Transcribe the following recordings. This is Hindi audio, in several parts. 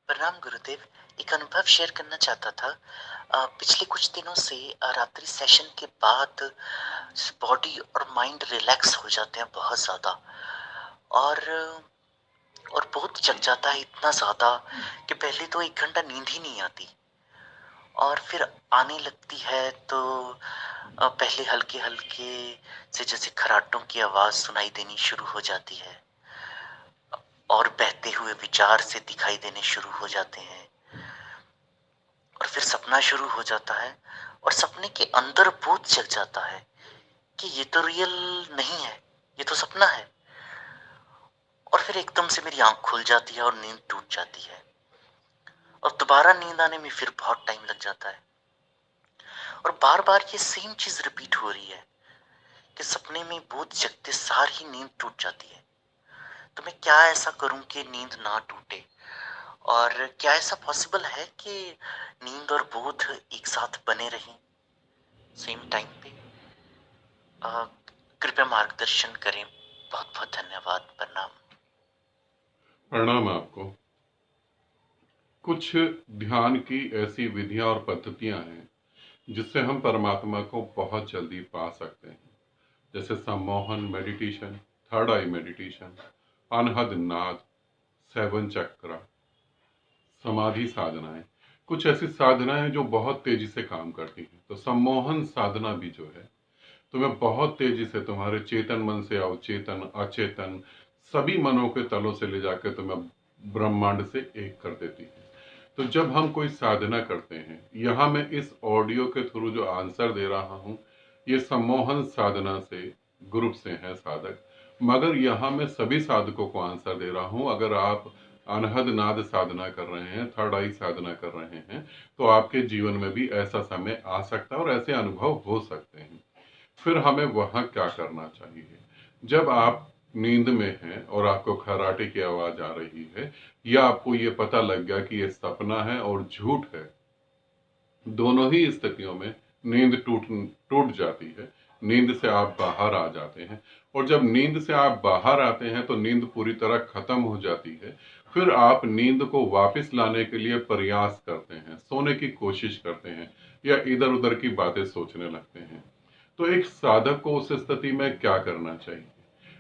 प्रणाम गुरुदेव। एक अनुभव शेयर करना चाहता था। पिछले कुछ दिनों से रात्रि सेशन के बाद बॉडी और माइंड रिलैक्स हो जाते हैं बहुत ज़्यादा। और और बहुत जग जाता है इतना ज़्यादा कि पहले तो 1 घंटा नींद ही नहीं आती और फिर आने लगती है तो पहले हल्के-हल्के से जैसे खर्राटों की आवाज़ सुनाई देनी शुरू हो जाती है और बहते हुए विचार से दिखाई देने शुरू हो जाते हैं और फिर सपना शुरू हो जाता है और सपने के अंदर भूत जग जाता है कि ये तो रियल नहीं है, ये तो सपना है। और फिर एकदम से मेरी आँख खुल जाती है और नींद टूट जाती है और दोबारा नींद आने में फिर बहुत टाइम लग जाता है और बार-बार ये सेम चीज़ रिपीट हो रही है कि सपने में भूत जगते सार ही नींद टूट जाती है। तो मैं क्या ऐसा करूँ कि नींद ना टूटे? और क्या ऐसा पॉसिबल है कि नींद और बोध एक साथ बने रहें सेम टाइम पे? अ, कृपया मार्गदर्शन करें। बहुत-बहुत धन्यवाद। प्रणाम। प्रणाम आपको। कुछ ध्यान की ऐसी विधियां और पद्धतियां हैं जिससे हम परमात्मा को बहुत जल्दी पा सकते हैं। जैसे सम्मोहन मेडिटेशन, थर्ड आई मेडिटेशन, अनहद नाद, सेवन चक्र, समाधि साधनाएं। कुछ ऐसी साधनाएं जो बहुत तेजी से काम करती हैं। तो सम्मोहन साधना भी जो है तुम्हें बहुत तेजी से तुम्हारे चेतन मन से अवचेतन अचेतन सभी मनों के तलों से ले जाकर तुम्हें ब्रह्मांड से एक कर देती है। तो जब हम कोई साधना करते हैं, यहाँ मैं इस ऑडियो के थ्रू जो आंसर दे रहा हूँ, ये सम्मोहन साधना से ग्रुप से हैं साधक, मगर यहाँ मैं सभी साधकों को आंसर दे रहा हूँ। अगर आप अनहद नाद साधना कर रहे हैं, थर्ड आई साधना कर रहे हैं, तो आपके जीवन में भी ऐसा समय आ सकता है और ऐसे अनुभव हो सकते हैं। फिर हमें वहां क्या करना चाहिए? जब आप नींद में हैं और आपको खर्राटे की आवाज आ रही है या आपको ये पता लग गया कि ये सपना है और झूठ है, दोनों ही स्थितियों में नींद टूट टूट जाती है। नींद से आप बाहर आ जाते हैं और जब नींद से आप बाहर आते हैं तो नींद पूरी तरह खत्म हो जाती है। फिर आप नींद को वापस लाने के लिए प्रयास करते हैं, सोने की कोशिश करते हैं या इधर उधर की बातें सोचने लगते हैं। तो एक साधक को उस स्थिति में क्या करना चाहिए?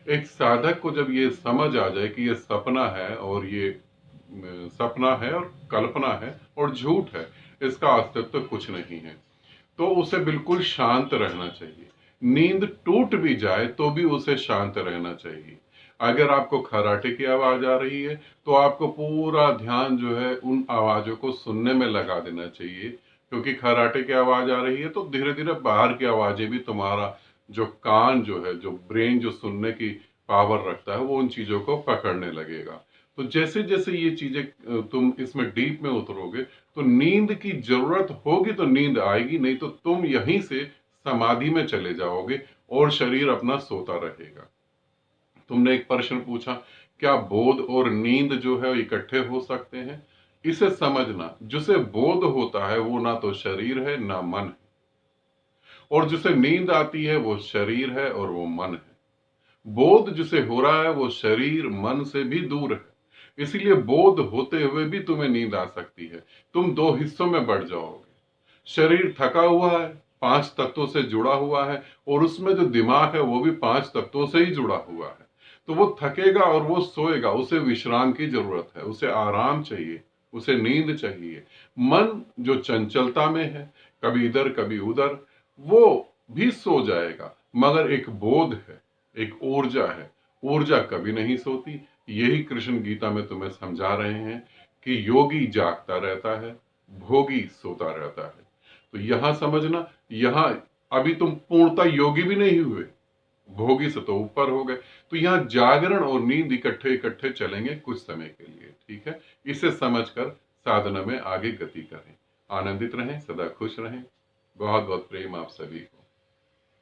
एक साधक को जब ये समझ आ जाए कि ये सपना है और ये सपना है और कल्पना है और झूठ है, इसका अस्तित्व कुछ नहीं है, तो उसे बिल्कुल शांत रहना चाहिए। नींद टूट भी जाए तो भी उसे शांत रहना चाहिए। अगर आपको खर्राटे की आवाज आ रही है तो आपको पूरा ध्यान जो है उन आवाजों को सुनने में लगा देना चाहिए, क्योंकि खर्राटे की आवाज आ रही है तो धीरे धीरे बाहर की आवाजें भी तुम्हारा जो कान जो है, जो ब्रेन जो सुनने की पावर रखता है, वो उन चीजों को पकड़ने लगेगा। तो जैसे जैसे ये चीजें तुम इसमें डीप में उतरोगे तो नींद की जरूरत होगी तो नींद आएगी, नहीं तो तुम यहीं से समाधि में चले जाओगे और शरीर अपना सोता रहेगा। तुमने एक प्रश्न पूछा, क्या बोध और नींद जो है इकट्ठे हो सकते हैं? इसे समझना, जिसे बोध होता है वो ना तो शरीर है ना मन है, और जिसे नींद आती है वो शरीर है और वो मन है। बोध जिसे हो रहा है वो शरीर मन से भी दूर है, इसलिए बोध होते हुए भी तुम्हें नींद आ सकती है। तुम दो हिस्सों में बढ़ जाओगे। शरीर थका हुआ है, 5 तत्वों से जुड़ा हुआ है, और उसमें जो दिमाग है वो भी 5 तत्वों से ही जुड़ा हुआ है। तो वो थकेगा और वो सोएगा, उसे विश्राम की जरूरत है, उसे आराम चाहिए, उसे नींद चाहिए। मन जो चंचलता में है, कभी इधर कभी उधर, वो भी सो जाएगा, मगर एक बोध है, एक ऊर्जा है। ऊर्जा कभी नहीं सोती। यही कृष्ण गीता में तुम्हें समझा रहे हैं कि योगी जागता रहता है, भोगी सोता रहता है। तो यहां समझना, यहां अभी तुम पूर्णता योगी भी नहीं हुए, भोगी से तो ऊपर हो गए। तो यहाँ जागरण और नींद इकट्ठे इकट्ठे चलेंगे कुछ समय के लिए, ठीक है? इसे समझकर साधना में आगे गति करें। आनंदित रहें, सदा खुश रहें। बहुत बहुत प्रेम आप सभी को।